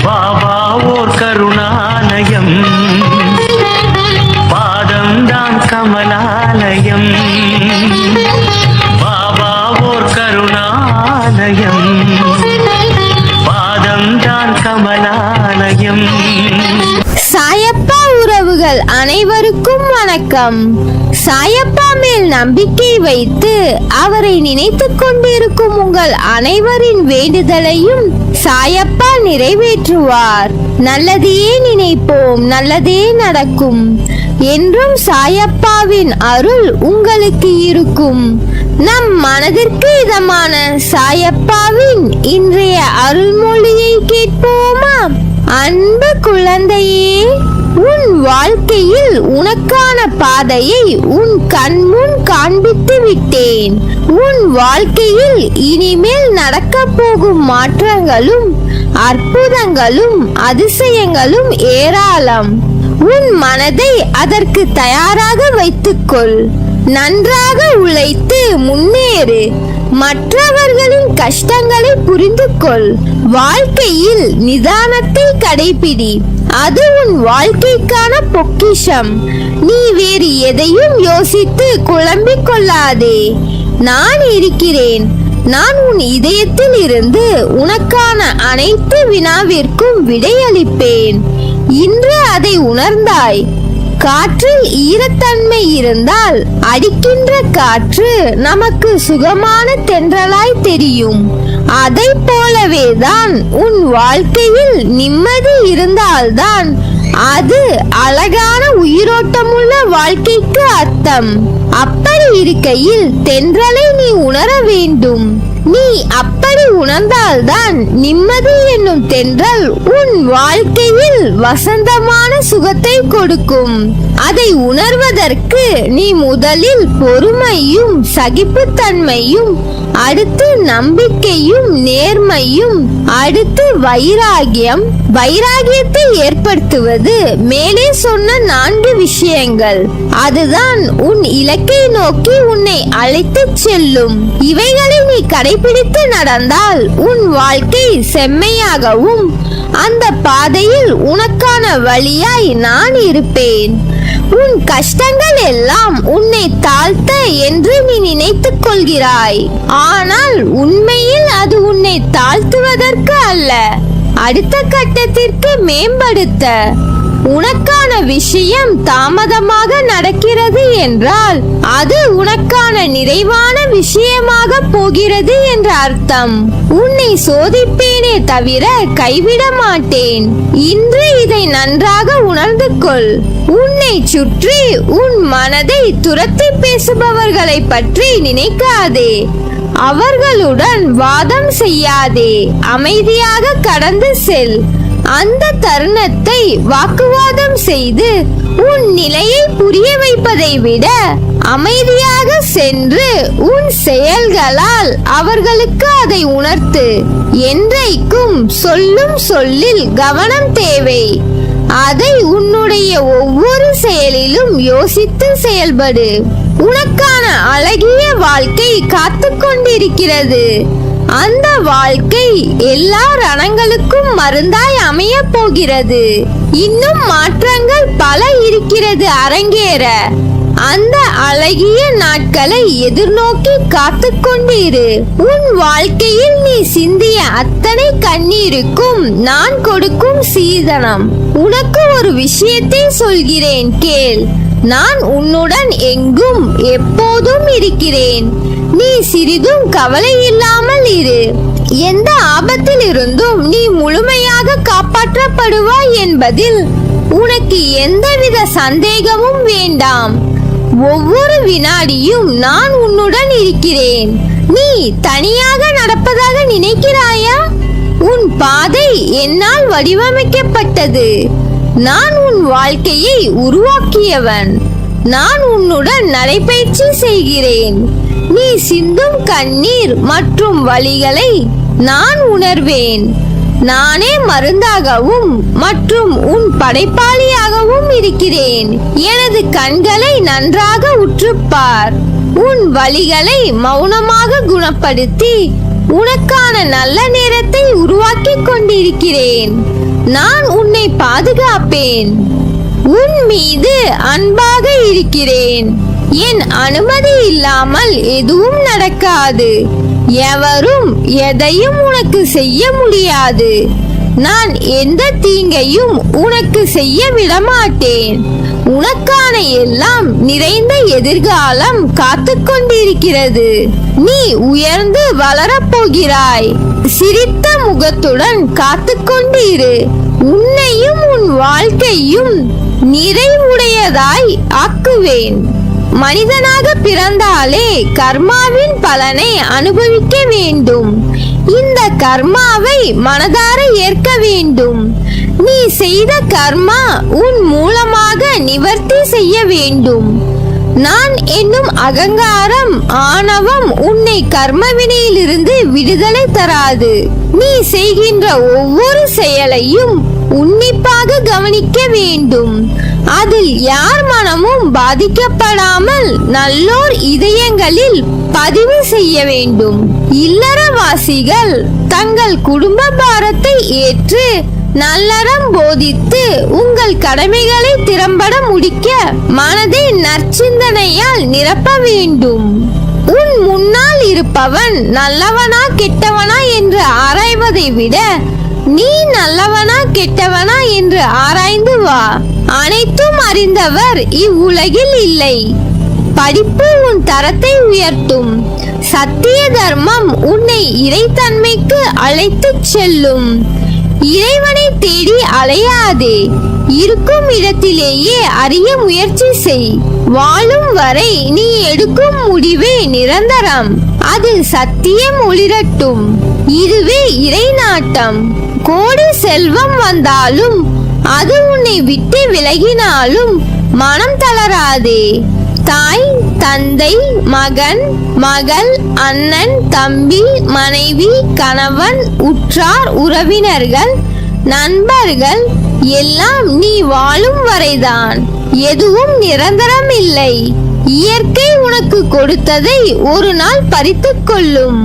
பாபா ஓர் கருணாலயம், பாதம்தான் கமலாலயம். பாபா ஓர் கருணாலயம், பாதம்தான் கமலாலயம். சாயப்பா உறவுகள் அனைவருக்கும் வணக்கம். சாயப்பா மேல் நம்பிக்கை வைத்து அவரை நினைத்துக் கொண்டிருக்கும் உங்கள் அனைவரின் வேண்டுதலையும் சாயப்பா நிறைவேற்றுவார். நல்லதையே நினைப்போம், நல்லதே நடக்கும் என்றும் சாயப்பாவின் அருள் உங்களுக்கு இருக்கும். நம் மனதிற்கு இதமான சாயப்பாவின் இன்றைய அருள்மொழியை கேட்போமா? அன்பு குழந்தையே, உன் வாழ்க்கையில் உனக்கான பாதையை உன் கண்முன் காண்பித்து விட்டேன். உன் வாழ்க்கையில் இனிமேல் நடக்க போகும் மாற்றங்களும் அற்புதங்களும் அதிசயங்களும் ஏராளம். உன் மனதை அதற்கு தயாராக வைத்துக்கொள். நன்றாக உழைத்து முன்னேறு. மற்றவர்களின் கஷ்டங்களை புரிந்து கொள். வாழ்க்கையில் நிதானத்தை கடைபிடி. அது உன் வாழ்க்கைக்கான பொக்கிஷம். நீ வேறு எதையும் யோசித்து குழம்பிக் கொள்ளாதே. நான் இருக்கிறேன். நான் உன் இதயத்தில் இருந்து உனக்கான அனைத்து வினாவிற்கும் விடையளிப்பேன். இன்று அதை உணர்ந்தாய். காற்றில் ஈரத்தன்மை இருந்தால் அடிக்கின்ற காற்று நமக்கு சுகமான தென்றலாய் தெரியும். அதை போலவேதான் உன் வாழ்க்கையில் நிம்மதி இருந்தால்தான் அது அழகான உயிரோட்டமுள்ள வாழ்க்கைக்கு அர்த்தம். அப்படி இருக்கையில் தென்றலை நீ உணர வேண்டும். நீ அப்படி உணர்ந்தால்தான் நிம்மதி என்னும் தென்றல் உன் வாழ்க்கையில் வசந்தமான சுகத்தை கொடுக்கும். அதை உணர்வதற்கு நீ முதலில் பொறுமையும் சகிப்புத்தன்மையும், அடுத்து நம்பிக்கையும் நேர்மையும், அடுத்து வைராகியத்தை ஏற்படுத்துவது மேலே சொன்ன 4 விஷயங்கள். அதுதான் உன் இலக்கை நோக்கி உன்னை அழைத்துச் செல்லும். இவைகளை நீ கடைபிடித்து நடந்தால் உன் வாழ்க்கை செம்மையாகவும் அந்த பாதையில் உனக்கான வழியாய் நான் இருப்பேன். உன் கஷ்டங்கள் எல்லாம் உன்னை தாழ்த்த என்று நீ நினைத்துக் கொள்கிறாய். ஆனால் உண்மையில் அது உன்னை தாழ்த்துவதற்கு அல்ல, அடுத்த கட்டத்திற்கு மேம்படுத்த. உனக்கான விஷயம் தாமதமாக நடக்கிறது என்றால் அது உனக்கான நிறைவான விஷயமாக போகிறது என்ற அர்த்தம். உன்னை சோதிப்பேனே தவிர கைவிட மாட்டேன். இன்று இதை நன்றாக உணர்ந்து கொள். உன்னை சுற்றி உன் மனதை துரத்தி பேசுபவர்களை பற்றி நினைக்காதே. அவர்களுடன் வாதம் செய்யாதே. அமைதியாக கடந்து செல். அந்த தருணத்தை வாக்குவாதம் செய்து உன் நிலையை புரிய வைப்பதை விட அமைதியாக சென்று உன் செயல்களால் அவர்களுக்கு அதை உணர்த்து. என்றைக்கும் சொல்லும் சொல்லில் கவனம் தேவை. அதை உன்னுடைய ஒவ்வொரு செயலிலும் யோசித்து செயல்படு. உனக்கான அழகிய வாழ்க்கை காத்து கொண்டிருக்கிறது. அந்த வாழ்க்கை எல்லா ரணங்களுக்கும் மருந்தாய் அமைய போகிறது. இன்னும் மாற்றங்கள் பல இருக்கிறது அரங்கேற. அந்த அழகிய நாட்களை எதிர்நோக்கி காத்து கொண்டிரு. உன் வாழ்க்கையில் நீ சிந்திய அத்தனை கண்ணீருக்கும் நான் கொடுக்கும் சீதனம். உனக்கு ஒரு விஷயத்தை சொல்கிறேன், கேள். நான் உன்னுடன் எங்கும் எப்போதும் இருக்கிறேன். நீ சிறிதும் கவலை இல்லாமல் இரு. எந்த ஆபத்தில் இருந்தும் நீ முழுமையாக காப்பாற்றப்படுவாய் என்பதில் உனக்கு எந்தவித சந்தேகமும் வேண்டாம். ஒவ்வொரு வினாடியும் நான் உன்னுடன் இருக்கிறேன். நீ தனியாக நடப்பதாக நினைக்கிறாயா? உன் பாதை என்னால் வடிவமைக்கப்பட்டது. நான் உன் வாழ்க்கையை உருவாக்கியவன். நான் உன்னுடன் நடைபயிற்சி செய்கிறேன். நீ சிந்தும் கண்ணீர் மற்றும் வலிகளை நான் உணர்வேன். நானே மருந்தாகவும் மற்றும் உன் படைப்பாளியாகவும் இருக்கிறேன். எனது கண்களை நன்றாக உற்றுப்பார். உன் வலிகளை மௌனமாக குணப்படுத்தி உனக்கான நல்ல நேரத்தை உருவாக்கிக் கொண்டிருக்கிறேன். நான் உன்னை பாதுகாப்பேன். உன் மீது அன்பாக இருக்கிறேன். என் அனுமதி இல்லாமல் எதுவும் நடக்காது. எவரும் எதையும் உனக்கு செய்ய முடியாது. நான் எந்த தீங்கையும் உனக்கு செய்ய விடமாட்டேன். உனக்கான எல்லாம் நிறைந்த எதிர்காலம் காத்து கொண்டிருக்கிறது. நீ உயர்ந்து வளரப்போகிறாய். சிரித்த முகத்துடன் காத்து கொண்டிரு. உன்னையும் உன் வாழ்க்கையும் நிறைவுடையதாய் ஆக்குவேன். மனிதனாக பிறந்தாலே கர்மாவின் பலனை அனுபவிக்க வேண்டும். இந்த கர்மாவை மனதார ஏற்க வேண்டும். நீ செய்த கர்மா உன் மூலமாக நிவர்த்தி செய்ய வேண்டும். நான் என்னும் அகங்காரம், ஆணவம் உன்னை கர்மவினையிலிருந்து விடுதலை தராது. நீ செய்கின்ற ஒவ்வொரு செயலையும் உன்னிப்பாக கவனிக்க வேண்டும். அதில் யார் மனமும் பாதிக்கப்படாமல் நல்லோர் இதயங்களில் பதிவு செய்ய வேண்டும். இல்லறவாசிகள் தங்கள் குடும்ப பாரத்தை ஏற்று நல்லறம் போதித்து உங்கள் கடமைகளை திறம்பட முடிக்க மனதை நற்சிந்தனையால் நிரப்ப வேண்டும். உன் முன்னால் இருப்பவன் நல்லவனா கெட்டவனா என்று ஆராய்வதை விட நீ நல்லவனா கெட்டவனா என்று ஆராய்ந்து வா. அனைத்தும் அறிந்தவர் இவ்வுலகில் இல்லை. படிப்பு உன் தரத்தை உயர்த்தும். சத்திய தர்மம் உன்னை இறைத்தன்மைக்கு அழைத்துச் செல்லும். இறைவனை தேடி அலையாதே. இருக்கும் இடத்திலேயே அறிய முயற்சி செய். வாழும் வரை நீ எடுக்கும் முடிவே நிரந்தரம். அதில் சத்தியம் ஒளிரட்டும். இதுவே இறை நாட்டம். கோடி செல்வம் வந்தாலும் அது உன்னை விட்டு விலகினாலும் மனம் தளராதே. தாய், தந்தை, மகன், மகள், அண்ணன், தம்பி, மனைவி, கணவன், உற்றார், உறவினர்கள், நண்பர்கள் எல்லாம் நீ வாழும் வரைதான். எதுவும் நிரந்தரம் இல்லை. இயற்கை உனக்கு கொடுத்ததை ஒரு நாள் பறித்துக் கொள்ளும்.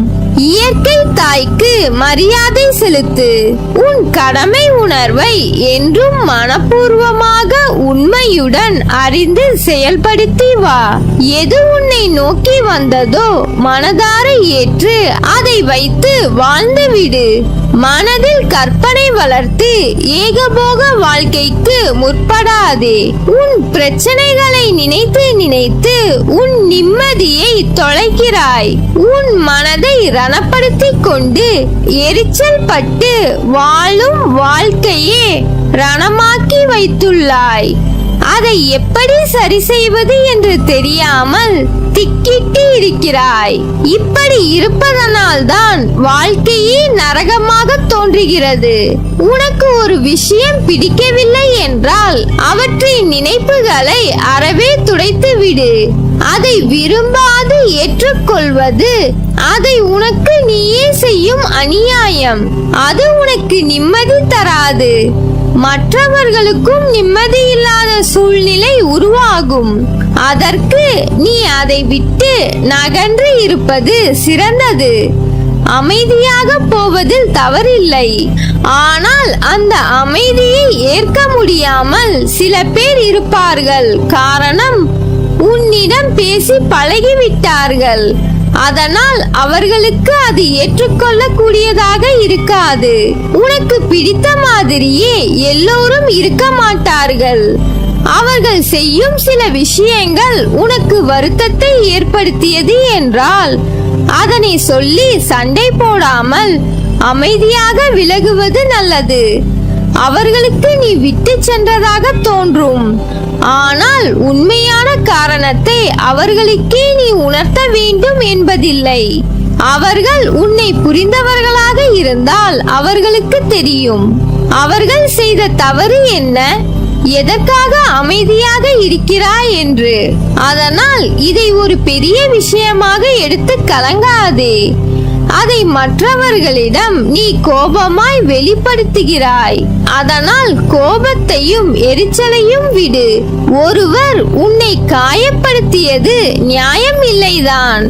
இயற்கை தாய்க்கு மரியாதை செலுத்து. உன் கடமை உணர்வை என்றும் மனப்பூர்வமாக உண்மையுடன் அறிந்து செயல்படுத்தி வா. எது உன்னை நோக்கி வந்ததோ மனதார ஏற்று அதை வைத்து வாழ்ந்துவிடு. மனதில் கற்பனை வளர்த்து ஏகபோக வாழ்க்கைக்கு முற்படாதே. உன் பிரச்சனைகளை நினைத்து நினைத்து உன் நிம்மதியை தொலைக்கிறாய். உன் மனதை ரணப்படுத்திக் கொண்டு எரிச்சல் பட்டு வாழும் வாழ்க்கையே ரணமாக்கி வைத்துள்ளாய். அதை எப்படி சரி செய்வது என்று தெரியாமல் திக்கிட்டு இருக்கிறாய். இப்படி இருப்பதனால் தான் வாழ்க்கையே நரகமாக தோன்றுகிறது. உனக்கு ஒரு விஷயம் பிடிக்கவில்லை என்றால் அவற்றின் நினைப்புகளை அறவே துடைத்து விடு. அதை விரும்பாது ஏற்றுக்கொள்வது அதை உனக்கு நீயே செய்யும் அநியாயம். அது உனக்கு நிம்மதி தராது. மற்றவர்களுக்கும் நிம்மதி இல்லாத சூழ்நிலை உருவாகும். அதற்கு நீ அதை விட்டு நகன்று இருப்பது சிறந்தது. அமைதியாக போவதில் தவறில்லை. ஆனால் அந்த அமைதியை ஏற்க முடியாமல் சில பேர் இருப்பார்கள். காரணம், உன்னிடம் பேசி பழகிவிட்டார்கள். அதனால் அவர்களுக்கு அது ஏற்றுக்கொள்ள கூடியதாக இருக்காது. உனக்கு பிடித்த மாதிரியே எல்லோரும் இருக்க மாட்டார்கள். அவர்கள் செய்யும் சில விஷயங்கள் உனக்கு வருத்தத்தை ஏற்படுத்தியது என்றால் அதனை சொல்லி சண்டை போடாமல் அமைதியாக விலகுவது நல்லது. அவர்களுக்கு நீ விட்டு சென்றதாக தோன்றும். ஆனால் உண்மையான காரணத்தை அவர்களுக்கே நீ உணர்த்த வேண்டும் என்பதில்லை. அவர்கள் உன்னை புரிந்தவர்களாக இருந்தால் அவர்களுக்கு தெரியும் அவர்கள் செய்த தவறு என்ன, எதற்காக அமைதியாக இருக்கிறாய் என்று. அதனால் இதை ஒரு பெரிய விஷயமாக எடுத்து கலங்காதே. அதை மற்றவர்களிடம் நீ கோபமாய் வெளிப்படுத்துகிறாய். அதனால் கோபத்தையும் எரிச்சலையும் விடு. ஒருவர் உன்னை காயப்படுத்தியது நியாயம் இல்லைதான்.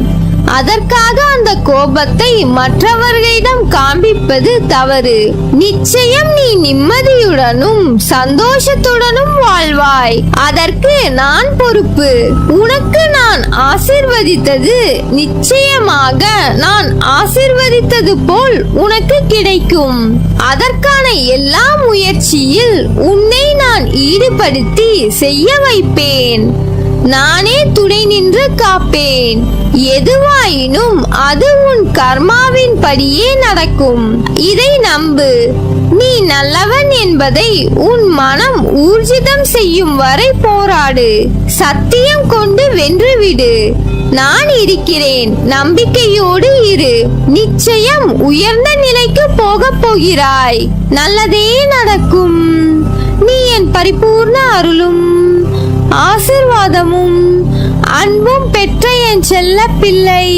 அதற்காக அந்த கோபத்தை மற்றவர்களிடம் காண்பிப்பது தவறு. நிச்சயம் நீ நிம்மதியுடனும் சந்தோஷத்துடனும் வாழ்வாய். அதற்கு நான் பொறுப்பு. உனக்கு நான் ஆசீர்வதித்தது நிச்சயமாக நான் ஆசீர்வதித்தது போல் உனக்கு கிடைக்கும். அதற்கான எல்லா முயற்சியில் உன்னை நான் ஈடுபடுத்தி செய்ய வைப்பேன். நானே துணை நின்று காப்பேன். எதுவாயினும் அது உன் கர்மாவின் படியே நடக்கும். இதை நம்பு. நீ நல்லவன் என்பதை உன் மனம் ஊர்ஜிதம் செய்யும் வரை போராடு. சத்தியம் கொண்டு வென்றுவிடு. நான் இருக்கிறேன். நம்பிக்கையோடு இரு. நிச்சயம் உயர்ந்த நிலைக்கு போகப் போகிறாய். நல்லதே நடக்கும். நீ என் பரிபூர்ண அருளும் ஆசீர்வாதமும் அன்பும் பெற்ற என் செல்ல பிள்ளை.